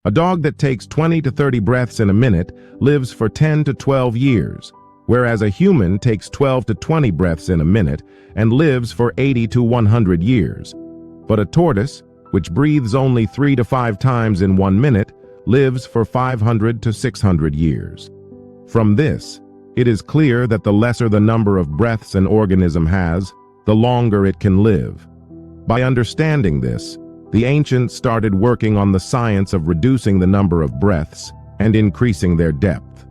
A dog that takes 20 to 30 breaths in a minute lives for 10 to 12 years, whereas a human takes 12 to 20 breaths in a minute and lives for 80 to 100 years. But a tortoise, which breathes only 3 to 5 times in 1 minute, lives for 500 to 600 years. From this, it is clear that the lesser the number of breaths an organism has, the longer it can live. By understanding this, the ancients started working on the science of reducing the number of breaths and increasing their depth.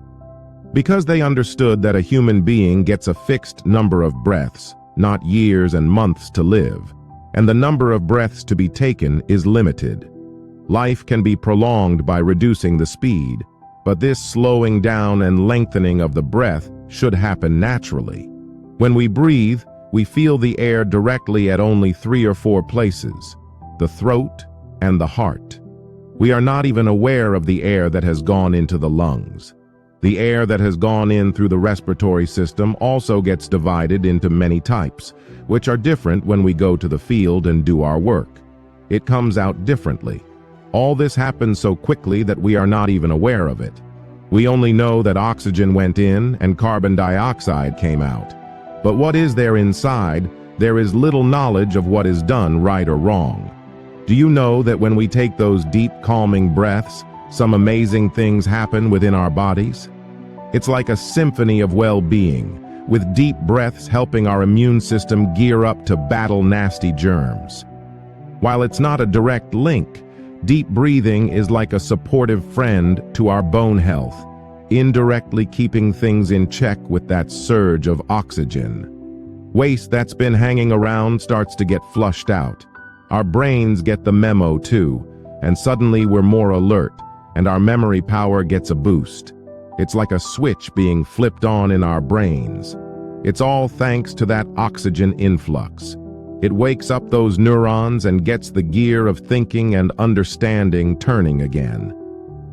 Because they understood that a human being gets a fixed number of breaths, not years and months to live, and the number of breaths to be taken is limited. Life can be prolonged by reducing the speed, but this slowing down and lengthening of the breath should happen naturally. When we breathe, we feel the air directly at only 3 or 4 places: the throat and the heart. We are not even aware of the air that has gone into the lungs. The air that has gone in through the respiratory system also gets divided into many types, which are different when we go to the field and do our work. It comes out differently. All this happens so quickly that we are not even aware of it. We only know that oxygen went in and carbon dioxide came out. But what is there inside? There is little knowledge of what is done right or wrong. Do you know that when we take those deep, calming breaths, some amazing things happen within our bodies? It's like a symphony of well-being, with deep breaths helping our immune system gear up to battle nasty germs. While it's not a direct link, deep breathing is like a supportive friend to our bone health, indirectly keeping things in check with that surge of oxygen. Waste that's been hanging around starts to get flushed out. Our brains get the memo too, and suddenly we're more alert, and our memory power gets a boost. It's like a switch being flipped on in our brains. It's all thanks to that oxygen influx. It wakes up those neurons and gets the gear of thinking and understanding turning again.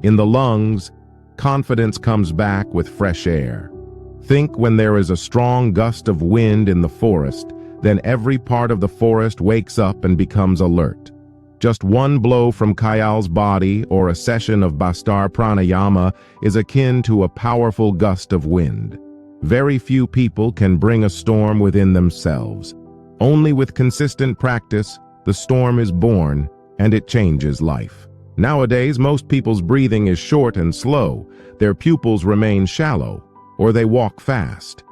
In the lungs, confidence comes back with fresh air. Think when there is a strong gust of wind in the forest, then every part of the forest wakes up and becomes alert. Just one blow from Kayal's body or a session of Bastar pranayama is akin to a powerful gust of wind. Very few people can bring a storm within themselves. Only with consistent practice, the storm is born and it changes life. Nowadays, most people's breathing is short and slow. Their pupils remain shallow, or they walk fast.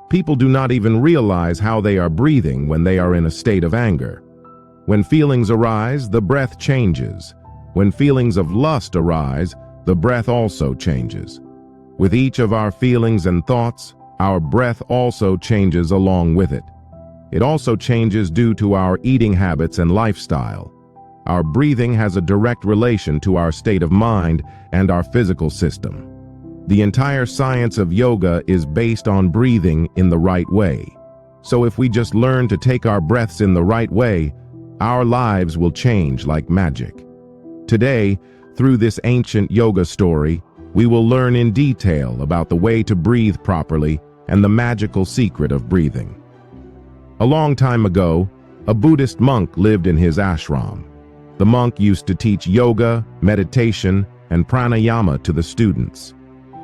People do not even realize how they are breathing when they are in a state of anger. When feelings arise, the breath changes. When feelings of lust arise, the breath also changes. With each of our feelings and thoughts, our breath also changes along with it. It also changes due to our eating habits and lifestyle. Our breathing has a direct relation to our state of mind and our physical system. The entire science of yoga is based on breathing in the right way. So if we just learn to take our breaths in the right way, our lives will change like magic. Today, through this ancient yoga story, we will learn in detail about the way to breathe properly and the magical secret of breathing. A long time ago, a Buddhist monk lived in his ashram. The monk used to teach yoga, meditation, and pranayama to the students.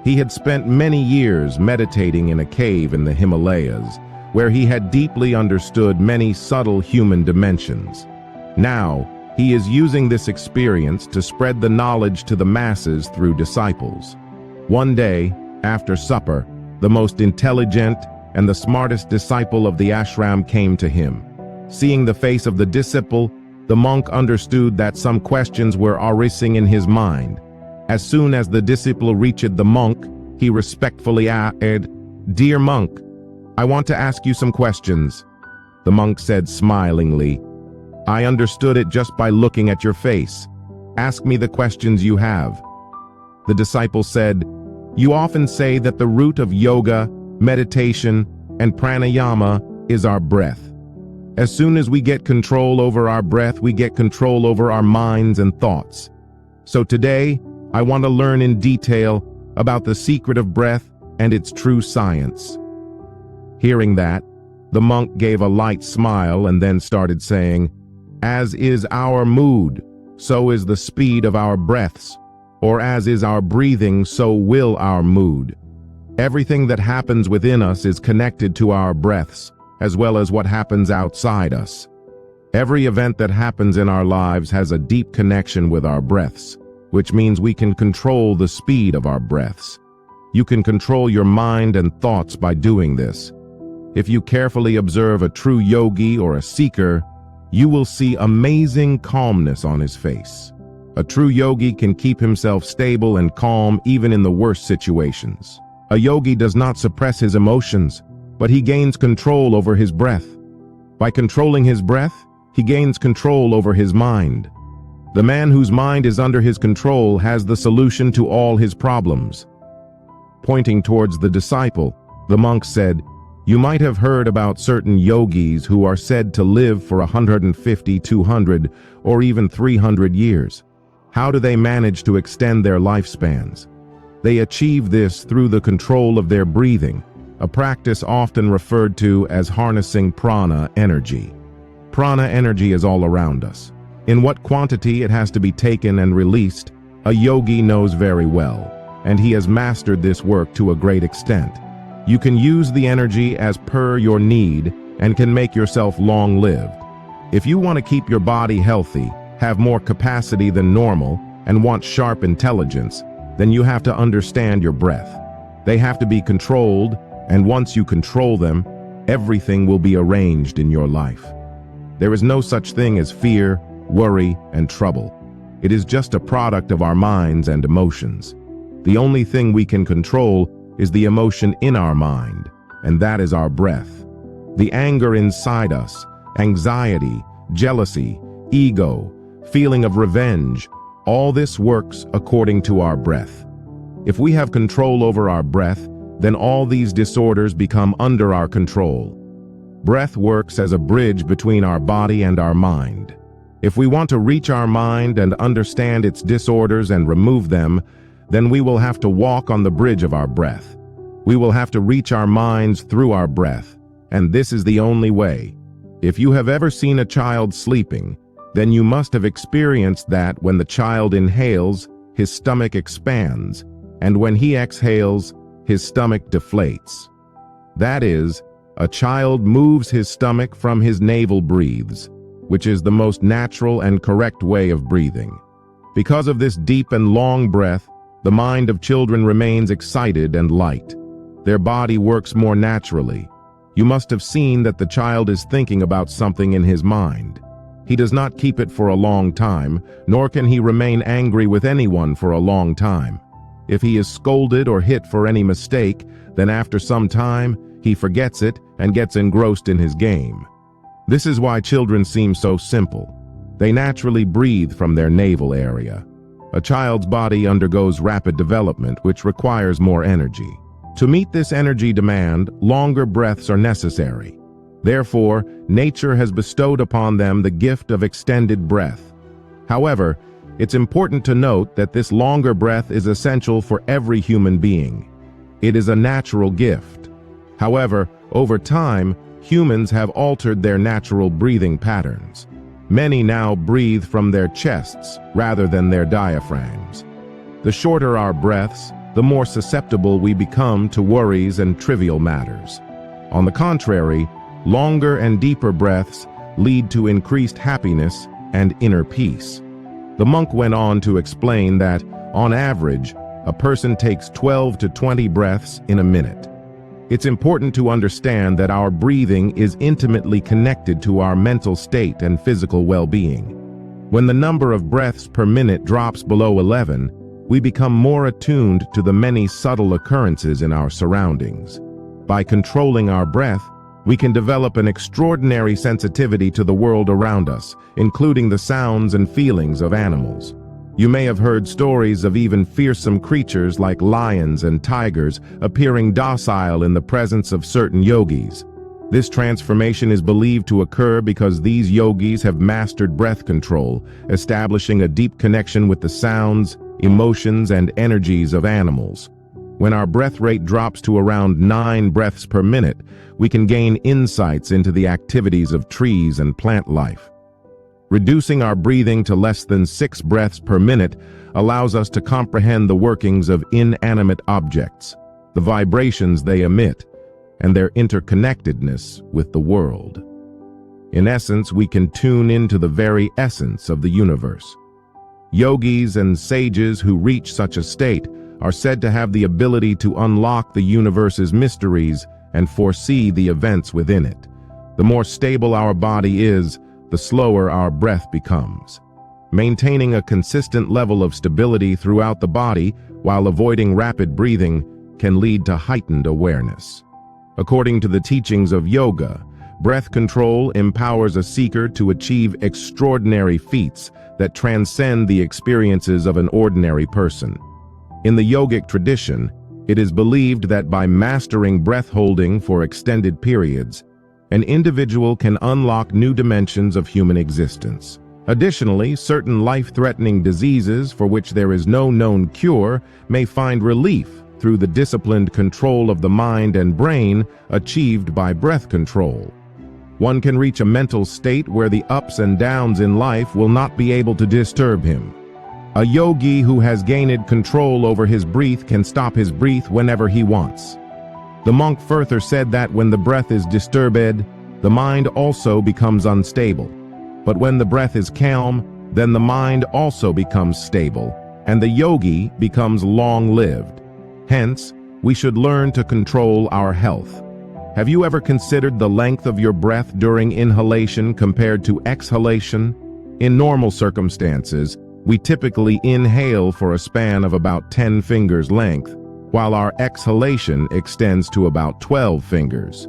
He had spent many years meditating in a cave in the Himalayas, where he had deeply understood many subtle human dimensions. Now, he is using this experience to spread the knowledge to the masses through disciples. One day, after supper, the most intelligent and the smartest disciple of the ashram came to him. Seeing the face of the disciple, the monk understood that some questions were arising in his mind. As soon as the disciple reached the monk, he respectfully asked, "Dear monk, I want to ask you some questions." The monk said smilingly, "I understood it just by looking at your face. Ask me the questions you have." The disciple said, "You often say that the root of yoga, meditation, and pranayama is our breath. As soon as we get control over our breath, we get control over our minds and thoughts. So today, I want to learn in detail about the secret of breath and its true science." Hearing that, the monk gave a light smile and then started saying, "As is our mood, so is the speed of our breaths or as is our breathing, so will our mood. Everything that happens within us is connected to our breaths, as well as what happens outside us. Every event that happens in our lives has a deep connection with our breaths, which means we can control the speed of our breaths. You can control your mind and thoughts by doing this. If you carefully observe a true yogi or a seeker, you will see amazing calmness on his face. A true yogi can keep himself stable and calm even in the worst situations. A yogi does not suppress his emotions, but he gains control over his breath. By controlling his breath, he gains control over his mind. The man whose mind is under his control has the solution to all his problems. Pointing towards the disciple, the monk said, "You might have heard about certain yogis who are said to live for 150, 200, or even 300 years. How do they manage to extend their lifespans? They achieve this through the control of their breathing, a practice often referred to as harnessing prana energy. Prana energy is all around us. In what quantity it has to be taken and released, a yogi knows very well, and he has mastered this work to a great extent. You can use the energy as per your need and can make yourself long-lived. If you want to keep your body healthy, have more capacity than normal, and want sharp intelligence, then you have to understand your breath. They have to be controlled, and once you control them, everything will be arranged in your life. There is no such thing as fear, worry, and trouble. It is just a product of our minds and emotions. The only thing we can control is the emotion in our mind, and that is our breath. The anger inside us, anxiety, jealousy, ego, feeling of revenge, all this works according to our breath. If we have control over our breath, then all these disorders become under our control. Breath works as a bridge between our body and our mind. If we want to reach our mind and understand its disorders and remove them, then we will have to walk on the bridge of our breath. We will have to reach our minds through our breath, and this is the only way. If you have ever seen a child sleeping, then you must have experienced that when the child inhales, his stomach expands, and when he exhales, his stomach deflates. That is, a child moves his stomach from his navel breathes, which is the most natural and correct way of breathing. Because of this deep and long breath, the mind of children remains excited and light. Their body works more naturally. You must have seen that the child is thinking about something in his mind. He does not keep it for a long time, nor can he remain angry with anyone for a long time. If he is scolded or hit for any mistake, then after some time, he forgets it and gets engrossed in his game. This is why children seem so simple. They naturally breathe from their navel area. A child's body undergoes rapid development, which requires more energy. To meet this energy demand, longer breaths are necessary. Therefore, nature has bestowed upon them the gift of extended breath. However, it's important to note that this longer breath is essential for every human being. It is a natural gift. However, over time, humans have altered their natural breathing patterns. Many now breathe from their chests rather than their diaphragms. The shorter our breaths, the more susceptible we become to worries and trivial matters. On the contrary, longer and deeper breaths lead to increased happiness and inner peace. The monk went on to explain that, on average, a person takes 12 to 20 breaths in a minute. It's important to understand that our breathing is intimately connected to our mental state and physical well-being. When the number of breaths per minute drops below 11, we become more attuned to the many subtle occurrences in our surroundings. By controlling our breath, we can develop an extraordinary sensitivity to the world around us, including the sounds and feelings of animals. You may have heard stories of even fearsome creatures like lions and tigers appearing docile in the presence of certain yogis. This transformation is believed to occur because these yogis have mastered breath control, establishing a deep connection with the sounds, emotions, and energies of animals. When our breath rate drops to around 9 breaths per minute, we can gain insights into the activities of trees and plant life. Reducing our breathing to less than 6 breaths per minute allows us to comprehend the workings of inanimate objects, the vibrations they emit, and their interconnectedness with the world. In essence, we can tune into the very essence of the universe. Yogis and sages who reach such a state are said to have the ability to unlock the universe's mysteries and foresee the events within it. The more stable our body is, the slower our breath becomes. Maintaining a consistent level of stability throughout the body while avoiding rapid breathing can lead to heightened awareness. According to the teachings of yoga, breath control empowers a seeker to achieve extraordinary feats that transcend the experiences of an ordinary person. In the yogic tradition, it is believed that by mastering breath holding for extended periods, an individual can unlock new dimensions of human existence. Additionally, certain life-threatening diseases for which there is no known cure may find relief through the disciplined control of the mind and brain achieved by breath control. One can reach a mental state where the ups and downs in life will not be able to disturb him. A yogi who has gained control over his breath can stop his breath whenever he wants. The monk further said that when the breath is disturbed, the mind also becomes unstable. But when the breath is calm, then the mind also becomes stable, and the yogi becomes long-lived. Hence, we should learn to control our health. Have you ever considered the length of your breath during inhalation compared to exhalation? In normal circumstances, we typically inhale for a span of about 10 fingers length, while our exhalation extends to about 12 fingers.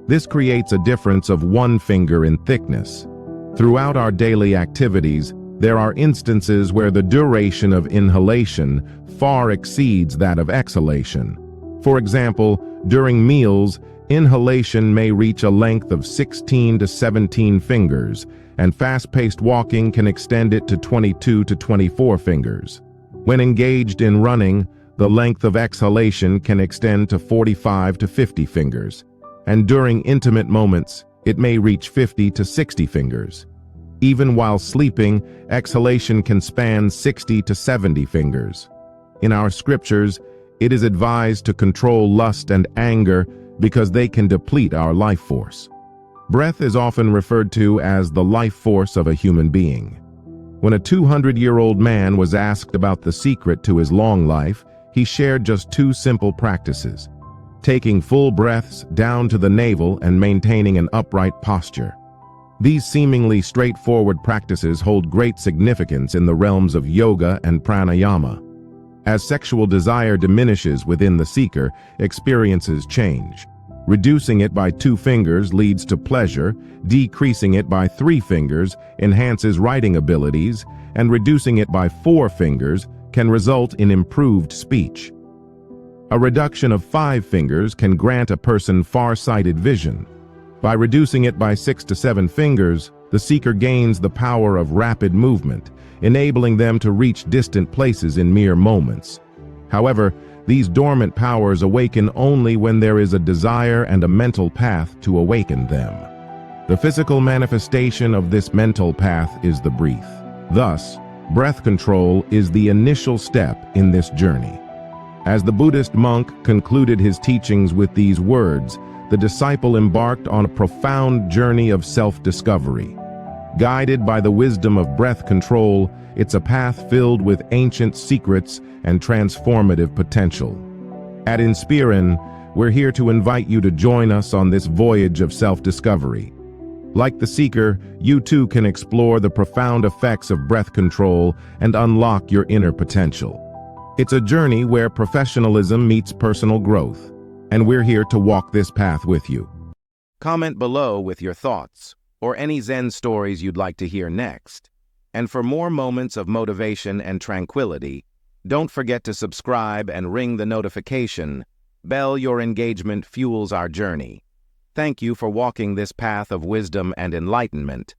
This creates a difference of 1 finger in thickness. Throughout our daily activities, there are instances where the duration of inhalation far exceeds that of exhalation. For example, during meals, inhalation may reach a length of 16 to 17 fingers, and fast-paced walking can extend it to 22 to 24 fingers. When engaged in running, the length of exhalation can extend to 45 to 50 fingers, and during intimate moments, it may reach 50 to 60 fingers. Even while sleeping, exhalation can span 60 to 70 fingers. In our scriptures, it is advised to control lust and anger because they can deplete our life force. Breath is often referred to as the life force of a human being. When a 200-year-old man was asked about the secret to his long life, he shared just 2 simple practices: taking full breaths down to the navel and maintaining an upright posture. These seemingly straightforward practices hold great significance in the realms of yoga and pranayama. As sexual desire diminishes within the seeker, experiences change. Reducing it by 2 fingers leads to pleasure, decreasing it by 3 fingers enhances writing abilities, and reducing it by 4 fingers can result in improved speech. A reduction of 5 fingers can grant a person far-sighted vision. By reducing it by 6 to 7 fingers, the seeker gains the power of rapid movement, enabling them to reach distant places in mere moments. However, these dormant powers awaken only when there is a desire and a mental path to awaken them. The physical manifestation of this mental path is the breath. Thus, breath control is the initial step in this journey. As the Buddhist monk concluded his teachings with these words, the disciple embarked on a profound journey of self-discovery. Guided by the wisdom of breath control, it's a path filled with ancient secrets and transformative potential. At Inspirin, we're here to invite you to join us on this voyage of self-discovery. Like the seeker, you too can explore the profound effects of breath control and unlock your inner potential. It's a journey where professionalism meets personal growth, and we're here to walk this path with you. Comment below with your thoughts, or any Zen stories you'd like to hear next. And for more moments of motivation and tranquility, don't forget to subscribe and ring the notification bell. Your engagement fuels our journey. Thank you for walking this path of wisdom and enlightenment.